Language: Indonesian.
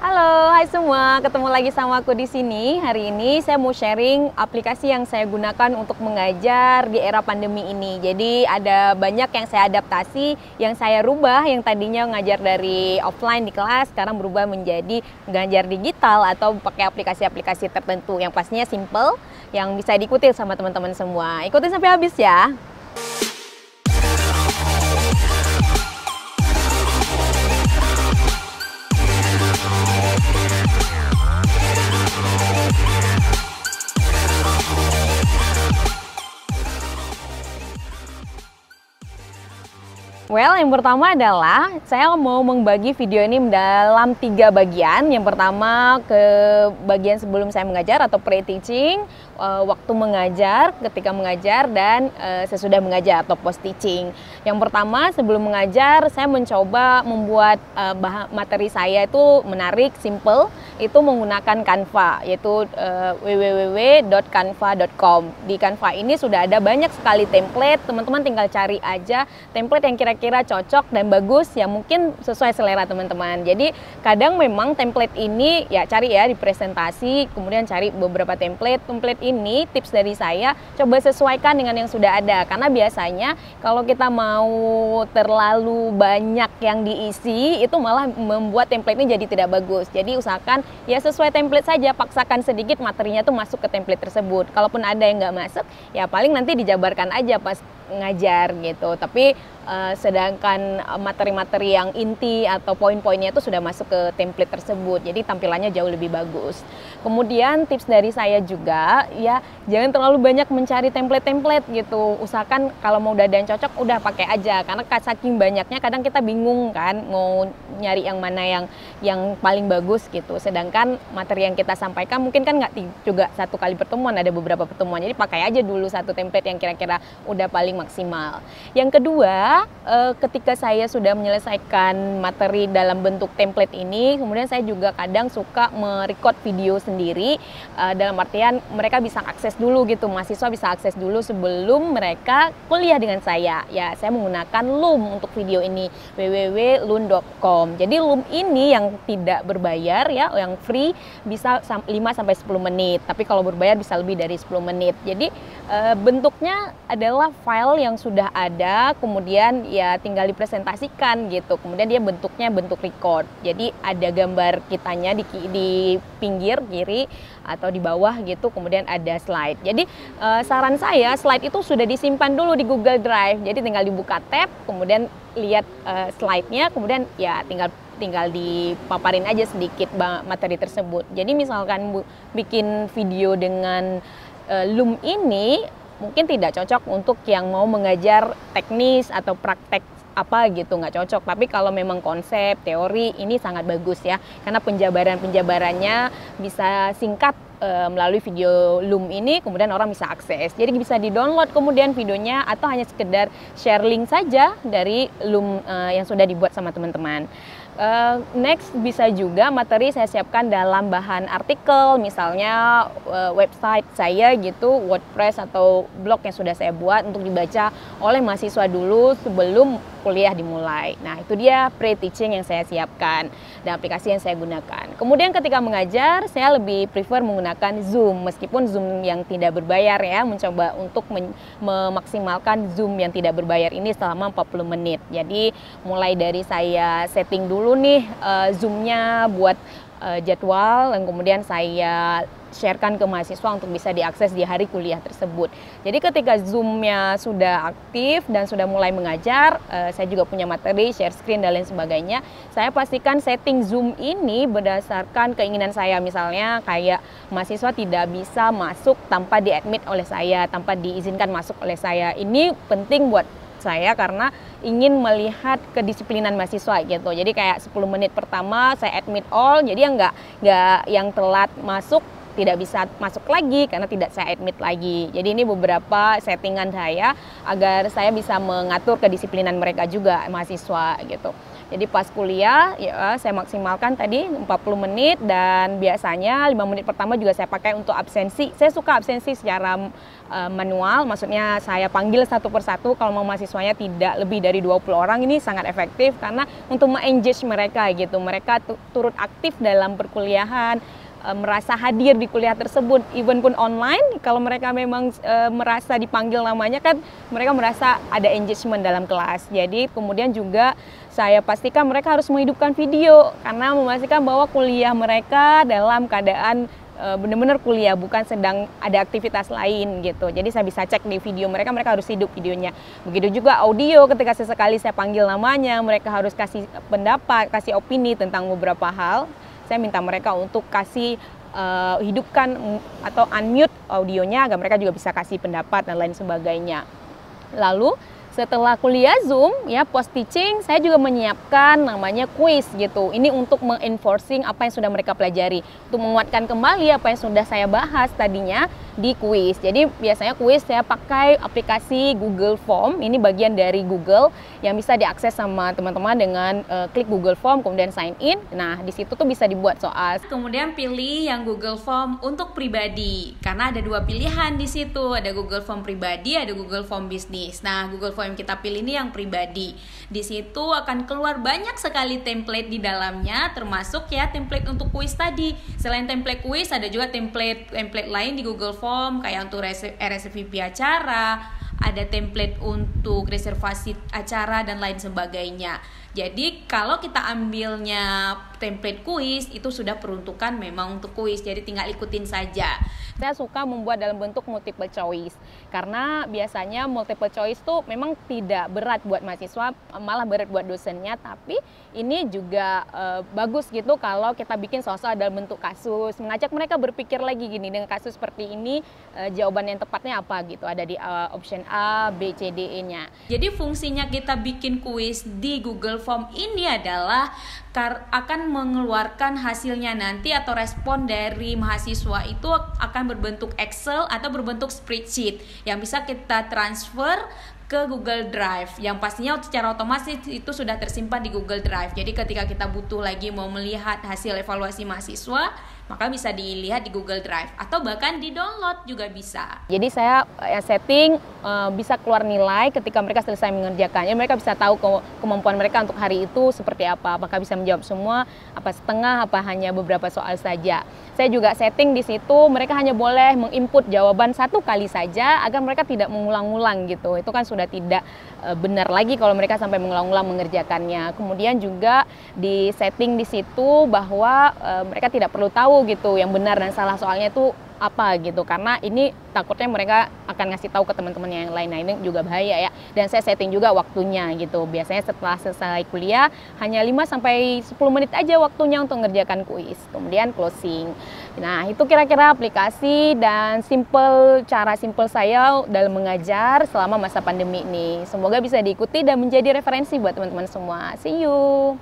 Halo, hai semua. Ketemu lagi sama aku di sini. Hari ini saya mau sharing aplikasi yang saya gunakan untuk mengajar di era pandemi ini. Jadi ada banyak yang saya adaptasi, yang saya rubah, yang tadinya ngajar dari offline di kelas, sekarang berubah menjadi ngajar digital atau pakai aplikasi-aplikasi tertentu yang pastinya simple, yang bisa diikuti sama teman-teman semua. Ikutin sampai habis ya. Well, yang pertama adalah saya mau membagi video ini dalam 3 bagian. Yang pertama ke bagian sebelum saya mengajar atau pre-teaching, waktu mengajar, ketika mengajar, dan sesudah mengajar atau post-teaching. Yang pertama sebelum mengajar, saya mencoba membuat materi saya itu menarik, simple, itu menggunakan Canva, yaitu www.canva.com. Di Canva ini sudah ada banyak sekali template, teman-teman tinggal cari aja template yang kira-kira cocok dan bagus, yang mungkin sesuai selera teman-teman. Jadi kadang memang template ini ya cari ya di presentasi, kemudian cari beberapa template ini tips dari saya, coba sesuaikan dengan yang sudah ada, karena biasanya kalau kita mau terlalu banyak yang diisi itu malah membuat template ini jadi tidak bagus. Jadi usahakan ya sesuai template saja, paksakan sedikit materinya tuh masuk ke template tersebut. Kalaupun ada yang nggak masuk ya paling nanti dijabarkan aja pas ngajar gitu, tapi sedangkan materi-materi yang inti atau poin-poinnya itu sudah masuk ke template tersebut, jadi tampilannya jauh lebih bagus. Kemudian tips dari saya juga ya, jangan terlalu banyak mencari template-template gitu, usahakan kalau mau udah ada yang cocok udah pakai aja, karena saking banyaknya kadang kita bingung kan mau nyari yang mana yang paling bagus gitu, sedangkan materi yang kita sampaikan mungkin kan nggak juga satu kali pertemuan, ada beberapa pertemuan, jadi pakai aja dulu satu template yang kira-kira udah paling maksimal. Yang kedua, ketika saya sudah menyelesaikan materi dalam bentuk template ini, kemudian saya juga kadang suka merecord video sendiri, dalam artian mereka bisa akses dulu gitu, mahasiswa bisa akses dulu sebelum mereka kuliah dengan saya. Ya, saya menggunakan Loom untuk video ini, www.loom.com. Jadi Loom ini yang tidak berbayar ya, yang free bisa 5-10 menit, tapi kalau berbayar bisa lebih dari 10 menit. Jadi bentuknya adalah file yang sudah ada, kemudian ya tinggal dipresentasikan gitu, kemudian dia bentuknya bentuk record, jadi ada gambar kitanya di pinggir kiri atau di bawah gitu, kemudian ada slide. Jadi saran saya slide itu sudah disimpan dulu di Google Drive, jadi tinggal dibuka tab, kemudian lihat slide-nya, kemudian ya tinggal dipaparin aja sedikit materi tersebut. Jadi misalkan bikin video dengan Loom ini mungkin tidak cocok untuk yang mau mengajar teknis atau praktek apa gitu, nggak cocok. Tapi kalau memang konsep, teori ini sangat bagus ya, karena penjabarannya bisa singkat melalui video Loom ini, kemudian orang bisa akses. Jadi bisa di-download kemudian videonya, atau hanya sekedar share link saja dari Loom yang sudah dibuat sama teman-teman. Next, bisa juga materi saya siapkan dalam bahan artikel, misalnya website saya gitu, WordPress atau blog yang sudah saya buat untuk dibaca oleh mahasiswa dulu sebelum kuliah dimulai. Nah, itu dia pre-teaching yang saya siapkan dan aplikasi yang saya gunakan. Kemudian ketika mengajar, saya lebih prefer menggunakan Zoom, meskipun Zoom yang tidak berbayar ya, mencoba untuk memaksimalkan Zoom yang tidak berbayar ini selama 40 menit. Jadi mulai dari saya setting dulu nih Zoom-nya buat jadwal, dan kemudian saya sharekan ke mahasiswa untuk bisa diakses di hari kuliah tersebut. Jadi ketika Zoom-nya sudah aktif dan sudah mulai mengajar, saya juga punya materi, share screen dan lain sebagainya. Saya pastikan setting Zoom ini berdasarkan keinginan saya. Misalnya kayak mahasiswa tidak bisa masuk tanpa di-admit oleh saya, tanpa diizinkan masuk oleh saya. Ini penting buat saya karena ingin melihat kedisiplinan mahasiswa gitu. Jadi kayak 10 menit pertama saya admit all, jadi nggak yang telat masuk tidak bisa masuk lagi karena tidak saya admit lagi. Jadi ini beberapa settingan saya agar saya bisa mengatur kedisiplinan mereka juga, mahasiswa gitu. Jadi pas kuliah ya saya maksimalkan tadi 40 menit dan biasanya 5 menit pertama juga saya pakai untuk absensi. Saya suka absensi secara manual, maksudnya saya panggil satu persatu kalau mau mahasiswanya tidak lebih dari 20 orang. Ini sangat efektif karena untuk me-engage mereka gitu. Mereka turut aktif dalam perkuliahan, merasa hadir di kuliah tersebut, even pun online. Kalau mereka memang merasa dipanggil namanya kan, mereka merasa ada engagement dalam kelas. Jadi kemudian juga saya pastikan mereka harus menghidupkan video karena memastikan bahwa kuliah mereka dalam keadaan benar-benar kuliah, bukan sedang ada aktivitas lain gitu. Jadi saya bisa cek di video mereka, mereka harus hidup videonya. Begitu juga audio, ketika sesekali saya panggil namanya, mereka harus kasih pendapat, kasih opini tentang beberapa hal. Saya minta mereka untuk kasih hidupkan atau unmute audionya agar mereka juga bisa kasih pendapat dan lain sebagainya. Lalu setelah kuliah Zoom ya post teaching saya juga menyiapkan namanya quiz gitu. Ini untuk mengenforcing apa yang sudah mereka pelajari, untuk menguatkan kembali apa yang sudah saya bahas tadinya di quiz. Jadi biasanya quiz saya pakai aplikasi Google Form. Ini bagian dari Google yang bisa diakses sama teman-teman dengan klik Google Form kemudian sign in. Nah, di situ tuh bisa dibuat soal. Kemudian pilih yang Google Form untuk pribadi. Karena ada dua pilihan di situ, ada Google Form pribadi, ada Google Form bisnis. Nah, Google Form yang kita pilih ini yang pribadi. Di situ akan keluar banyak sekali template di dalamnya, termasuk ya template untuk kuis tadi. Selain template kuis, ada juga template lain di Google Form kayak untuk RSVP acara, ada template untuk reservasi acara dan lain sebagainya. Jadi kalau kita ambilnya template kuis itu sudah peruntukan memang untuk kuis, jadi tinggal ikutin saja. Saya suka membuat dalam bentuk multiple choice karena biasanya multiple choice tuh memang tidak berat buat mahasiswa, malah berat buat dosennya, tapi ini juga bagus gitu kalau kita bikin soal-soal dalam bentuk kasus, mengajak mereka berpikir lagi gini, dengan kasus seperti ini jawaban yang tepatnya apa gitu, ada di option A, B, C, D, E-nya. Jadi fungsinya kita bikin kuis di Google Form ini adalah akan mengeluarkan hasilnya nanti atau respon dari mahasiswa itu akan berbentuk Excel atau berbentuk spreadsheet yang bisa kita transfer ke Google Drive, yang pastinya secara otomatis itu sudah tersimpan di Google Drive. Jadi ketika kita butuh lagi mau melihat hasil evaluasi mahasiswa, maka bisa dilihat di Google Drive atau bahkan di download juga bisa. Jadi saya setting bisa keluar nilai ketika mereka selesai mengerjakannya. Mereka bisa tahu kemampuan mereka untuk hari itu seperti apa. Apakah bisa menjawab semua, apa setengah, apa hanya beberapa soal saja. Saya juga setting di situ mereka hanya boleh menginput jawaban satu kali saja agar mereka tidak mengulang-ulang gitu. Itu kan sudah tidak benar lagi kalau mereka sampai mengulang-ulang mengerjakannya. Kemudian juga di setting di situ bahwa mereka tidak perlu tahu gitu yang benar dan salah soalnya itu apa gitu, karena ini takutnya mereka akan ngasih tahu ke teman-teman yang lain. Nah, ini juga bahaya ya. Dan saya setting juga waktunya gitu. Biasanya setelah selesai kuliah hanya 5-10 menit aja waktunya untuk mengerjakan kuis. Kemudian closing. Nah, itu kira-kira aplikasi dan cara simple saya dalam mengajar selama masa pandemi ini. Semoga bisa diikuti dan menjadi referensi buat teman-teman semua. See you.